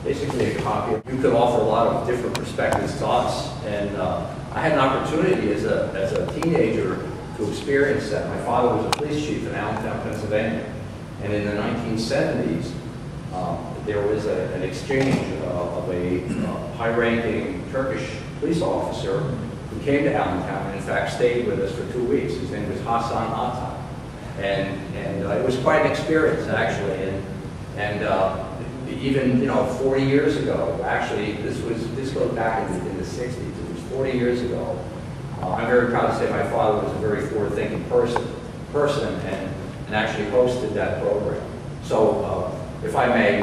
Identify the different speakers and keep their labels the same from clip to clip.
Speaker 1: Basically a copy. You could offer a lot of different perspectives to us, and I had an opportunity as a teenager to experience that. My father was a police chief in Allentown, Pennsylvania, and in the 1970s, there was an exchange of a high-ranking Turkish police officer who came to Allentown and in fact stayed with us for 2 weeks. His name was Hassan Atta, and it was quite an experience actually. And even 40 years ago, actually this goes back in the 60s. It was 40 years ago. I'm very proud to say my father was a very forward-thinking person and actually hosted that program. So if I may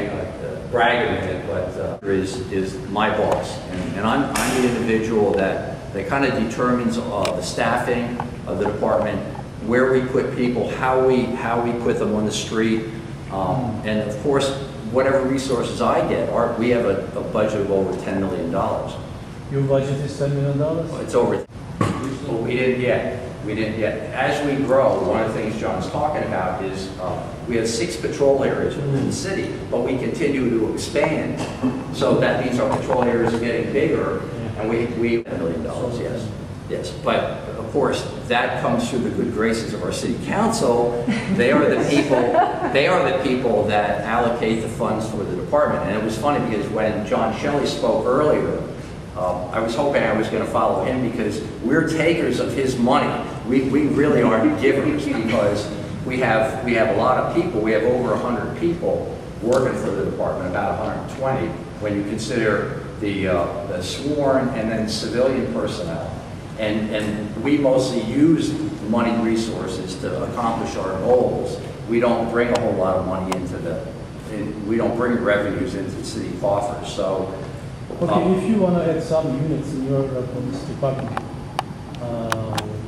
Speaker 1: brag a minute, but is my boss, and I'm the individual that kind of determines the staffing of the department, where we put people, how we put them on the street, and of course, whatever resources I get. We have a budget of over $10 million.
Speaker 2: Your budget is $10 million?
Speaker 1: It's over. Well, we didn't yet. As we grow, one of the things John's talking about is we have 6 patrol areas within the city, but we continue to expand. So that means our patrol areas are getting bigger, and we $1 million, yes. But of course, that comes through the good graces of our city council. They are the people. They are the people that allocate the funds for the department. And it was funny because when John Shelley spoke earlier, I was hoping I was going to follow him because we're takers of his money. We really aren't givers because we have a lot of people. We have over 100 people working for the department, about 120 when you consider the sworn and then civilian personnel. And we mostly use money resources to accomplish our goals. We don't bring a whole lot of money we don't bring revenues into city coffers. So.
Speaker 2: Okay, if you want to add some units in your police department,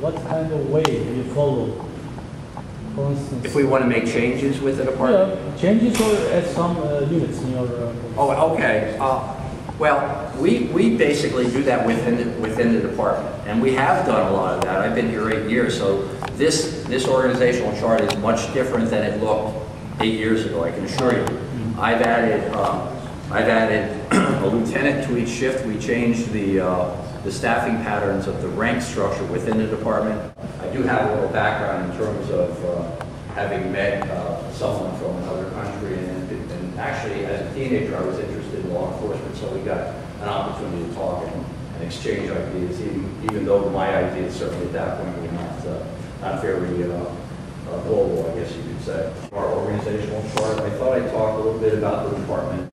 Speaker 2: what kind of way do you follow? For instance,
Speaker 1: if we want to make changes with the department?
Speaker 2: Yeah, changes or add some units in your police.
Speaker 1: Oh, okay. Well, we basically do that within the department, and we have done a lot of that. I've been here 8 years, so this organizational chart is much different than it looked 8 years ago, I can assure you. I've added a lieutenant to each shift. We changed the staffing patterns of the rank structure within the department. I do have a little background in terms of having met someone from another country, and actually as a teenager I was interested in law enforcement, so we got an opportunity to talk and exchange ideas, even though my ideas certainly at that point were not very global, I guess you could say. Our organizational chart, I thought I'd talk a little bit about the department.